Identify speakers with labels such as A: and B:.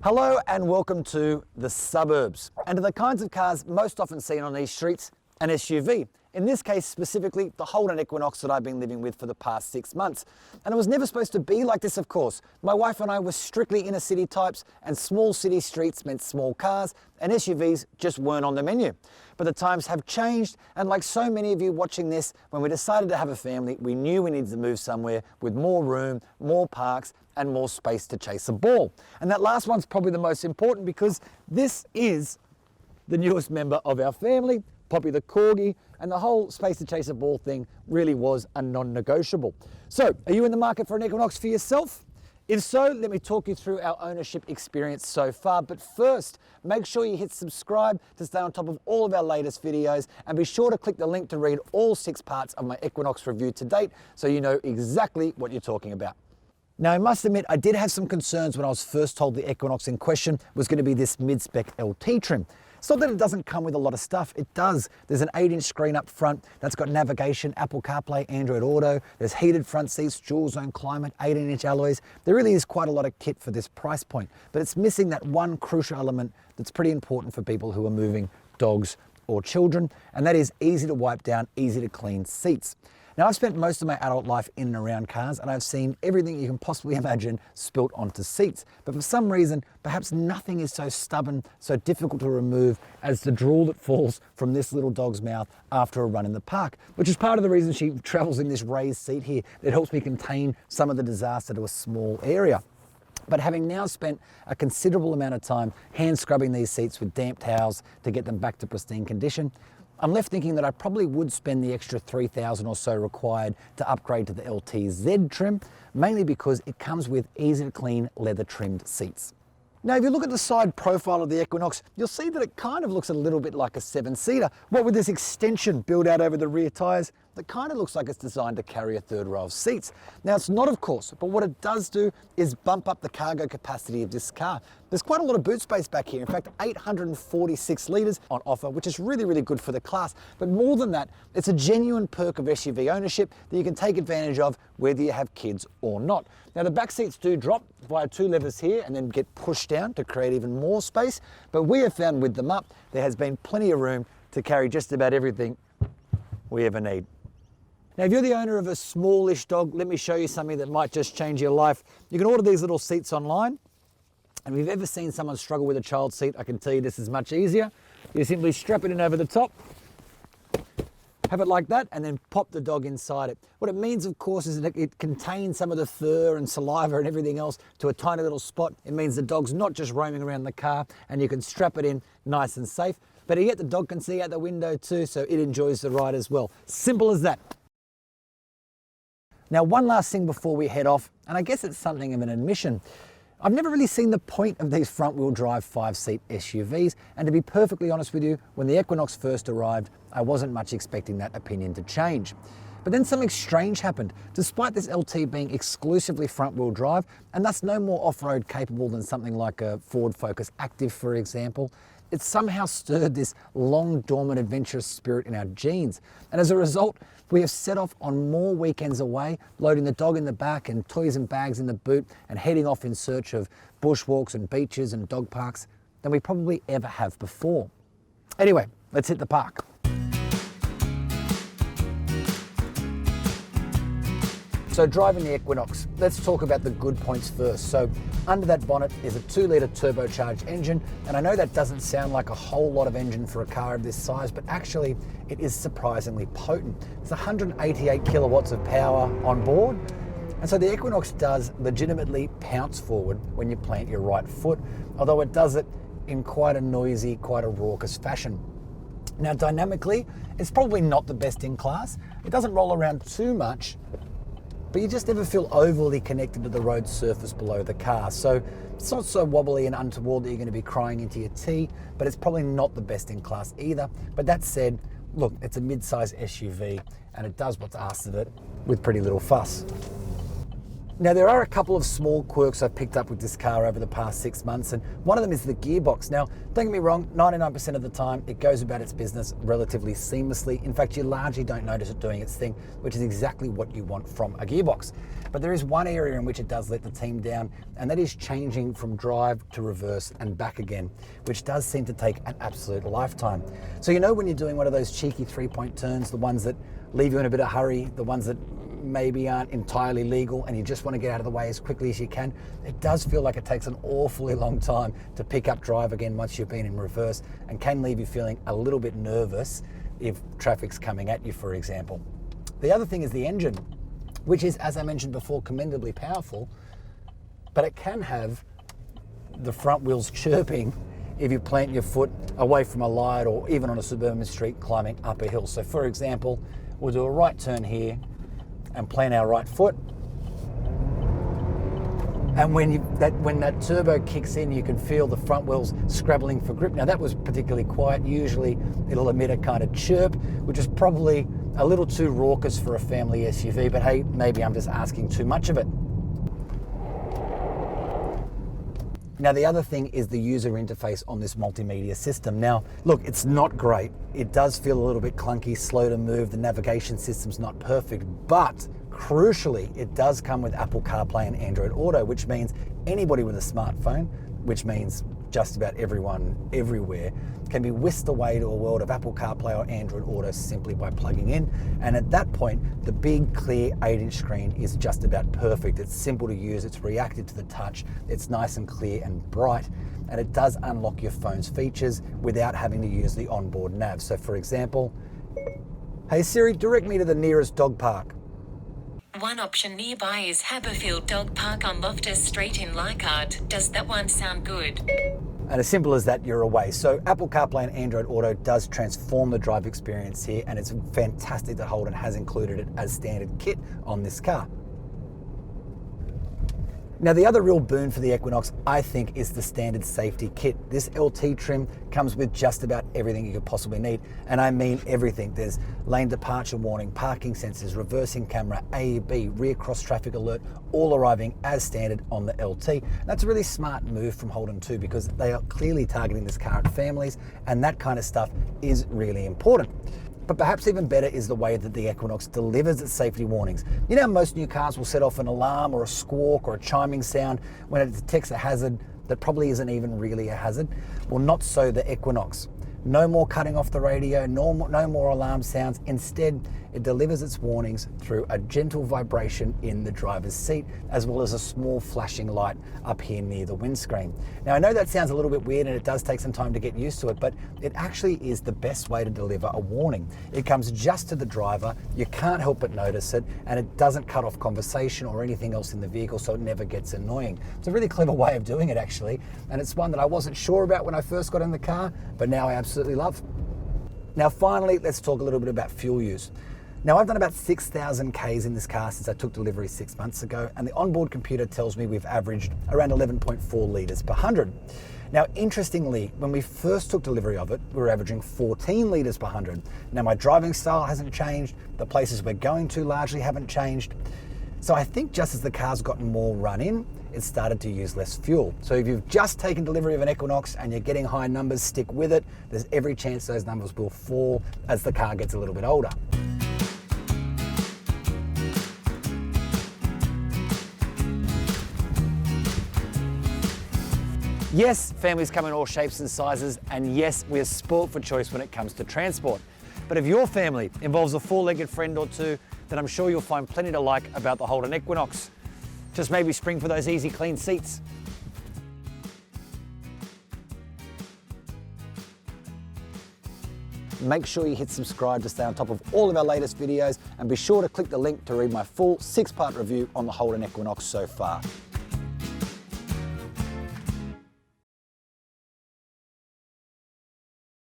A: Hello and welcome to the suburbs and to the kinds of cars most often seen on these streets, an SUV. In this case specifically, the Holden Equinox that I've been living with for the past 6 months. And it was never supposed to be like this, of course. My wife and I were strictly inner city types, and small city streets meant small cars, and SUVs just weren't on the menu. But the times have changed, and like so many of you watching this, when we decided to have a family, we knew we needed to move somewhere with more room, more parks, and more space to chase a ball. And that last one's probably the most important because this is the newest member of our family, Poppy the Corgi, and the whole space to chase a ball thing really was a non-negotiable. So, are you in the market for an Equinox for yourself? If so, let me talk you through our ownership experience so far. But first, make sure you hit subscribe to stay on top of all of our latest videos, and be sure to click the link to read all 6 parts of my Equinox review to date so you know exactly what you're talking about. Now, I must admit, I did have some concerns when I was first told the Equinox in question was going to be this mid-spec LT trim. It's not that it doesn't come with a lot of stuff, it does. There's an 8-inch screen up front that's got navigation, Apple CarPlay, Android Auto. There's heated front seats, dual zone climate, 18-inch alloys. There really is quite a lot of kit for this price point, but it's missing that one crucial element that's pretty important for people who are moving dogs or children, and that is easy to wipe down, easy to clean seats. Now, I've spent most of my adult life in and around cars, and I've seen everything you can possibly imagine spilt onto seats. But for some reason, perhaps nothing is so stubborn, so difficult to remove as the drool that falls from this little dog's mouth after a run in the park, which is part of the reason she travels in this raised seat here that helps me contain some of the disaster to a small area. But having now spent a considerable amount of time hand scrubbing these seats with damp towels to get them back to pristine condition, I'm left thinking that I probably would spend the extra $3,000 or so required to upgrade to the LTZ trim, mainly because it comes with easy to clean leather trimmed seats. Now, if you look at the side profile of the Equinox, you'll see that it kind of looks a little bit like a 7-seater. What with this extension built out over the rear tyres, that kind of looks like it's designed to carry a third row of seats. Now, it's not, of course, but what it does do is bump up the cargo capacity of this car. There's quite a lot of boot space back here. In fact, 846 litres on offer, which is really, really good for the class. But more than that, it's a genuine perk of SUV ownership that you can take advantage of whether you have kids or not. Now, the back seats do drop via 2 levers here and then get pushed down to create even more space. But we have found with them up, there has been plenty of room to carry just about everything we ever need. Now, if you're the owner of a smallish dog, let me show you something that might just change your life. You can order these little seats online. And if you've ever seen someone struggle with a child seat, I can tell you this is much easier. You simply strap it in over the top, have it like that, and then pop the dog inside it. What it means, of course, is that it contains some of the fur and saliva and everything else to a tiny little spot. It means the dog's not just roaming around the car, and you can strap it in nice and safe. But yet the dog can see out the window too, so it enjoys the ride as well. Simple as that. Now, one last thing before we head off, and I guess it's something of an admission. I've never really seen the point of these front-wheel drive 5-seat SUVs, and to be perfectly honest with you, when the Equinox first arrived, I wasn't much expecting that opinion to change. But then something strange happened. Despite this LT being exclusively front-wheel drive, and thus no more off-road capable than something like a Ford Focus Active, for example, it somehow stirred this long dormant adventurous spirit in our genes. And as a result, we have set off on more weekends away, loading the dog in the back and toys and bags in the boot, and heading off in search of bushwalks and beaches and dog parks than we probably ever have before. Anyway, let's hit the park. So driving the Equinox, let's talk about the good points first. So under that bonnet is a 2-litre turbocharged engine, and I know that doesn't sound like a whole lot of engine for a car of this size, but actually it is surprisingly potent. It's 188 kilowatts of power on board, and so the Equinox does legitimately pounce forward when you plant your right foot, although it does it in quite a noisy, quite a raucous fashion. Now, dynamically, it's probably not the best in class. It doesn't roll around too much, but you just never feel overly connected to the road surface below the car. So it's not so wobbly and untoward that you're going to be crying into your tea, but it's probably not the best in class either. But that said, look, it's a mid-size SUV and it does what's asked of it with pretty little fuss. Now, there are a couple of small quirks I've picked up with this car over the past 6 months, and one of them is the gearbox. Now, don't get me wrong, 99% of the time it goes about its business relatively seamlessly. In fact, you largely don't notice it doing its thing, which is exactly what you want from a gearbox. But there is one area in which it does let the team down, and that is changing from drive to reverse and back again, which does seem to take an absolute lifetime. So you know when you're doing one of those cheeky 3-point turns, the ones that leave you in a bit of hurry, the ones that maybe aren't entirely legal and you just want to get out of the way as quickly as you can, it does feel like it takes an awfully long time to pick up drive again once you've been in reverse, and can leave you feeling a little bit nervous if traffic's coming at you, for example. The other thing is the engine, which is, as I mentioned before, commendably powerful, but it can have the front wheels chirping if you plant your foot away from a light or even on a suburban street climbing up a hill. So for example, we'll do a right turn here and plant our right foot. And when that turbo kicks in, you can feel the front wheels scrabbling for grip. Now that was particularly quiet. Usually it'll emit a kind of chirp, which is probably a little too raucous for a family SUV, but hey, maybe I'm just asking too much of it. Now the other thing is the user interface on this multimedia system. Now look, it's not great. It does feel a little bit clunky, slow to move. The navigation system's not perfect, but crucially, it does come with Apple CarPlay and Android Auto, which means anybody with a smartphone, which means just about everyone everywhere, can be whisked away to a world of Apple CarPlay or Android Auto simply by plugging in. And at that point, the big, clear 8-inch screen is just about perfect. It's simple to use, it's reactive to the touch, it's nice and clear and bright, and it does unlock your phone's features without having to use the onboard nav. So for example, hey Siri, direct me to the nearest dog park.
B: One option nearby is Haberfield Dog Park on Loftus Street in Leichhardt. Does that one sound good?
A: And as simple as that, you're away. So Apple CarPlay and Android Auto does transform the drive experience here, and it's fantastic that Holden has included it as standard kit on this car. Now the other real boon for the Equinox, I think, is the standard safety kit. This LT trim comes with just about everything you could possibly need, and I mean everything. There's lane departure warning, parking sensors, reversing camera, AEB, rear cross traffic alert, all arriving as standard on the LT. That's a really smart move from Holden too, because they are clearly targeting this car at families, and that kind of stuff is really important. But perhaps even better is the way that the Equinox delivers its safety warnings. You know, most new cars will set off an alarm or a squawk or a chiming sound when it detects a hazard that probably isn't even really a hazard. Well, not so the Equinox. No more cutting off the radio, no more alarm sounds. Instead, it delivers its warnings through a gentle vibration in the driver's seat, as well as a small flashing light up here near the windscreen. Now, I know that sounds a little bit weird and it does take some time to get used to it, but it actually is the best way to deliver a warning. It comes just to the driver, you can't help but notice it, and it doesn't cut off conversation or anything else in the vehicle, so it never gets annoying. It's a really clever way of doing it, actually, and it's one that I wasn't sure about when I first got in the car, but now I absolutely love. Now finally, let's talk a little bit about fuel use. Now I've done about 6,000 Ks in this car since I took delivery 6 months ago, and the onboard computer tells me we've averaged around 11.4 litres per 100. Now interestingly, when we first took delivery of it, we were averaging 14 litres per 100. Now my driving style hasn't changed, the places we're going to largely haven't changed. So I think just as the car's gotten more run in, it started to use less fuel. So if you've just taken delivery of an Equinox and you're getting high numbers, stick with it. There's every chance those numbers will fall as the car gets a little bit older. Yes, families come in all shapes and sizes, and yes, we're spoilt for choice when it comes to transport. But if your family involves a four-legged friend or two, then I'm sure you'll find plenty to like about the Holden Equinox. Just maybe spring for those easy, clean seats. Make sure you hit subscribe to stay on top of all of our latest videos, and be sure to click the link to read my full 6-part review on the Holden Equinox so far.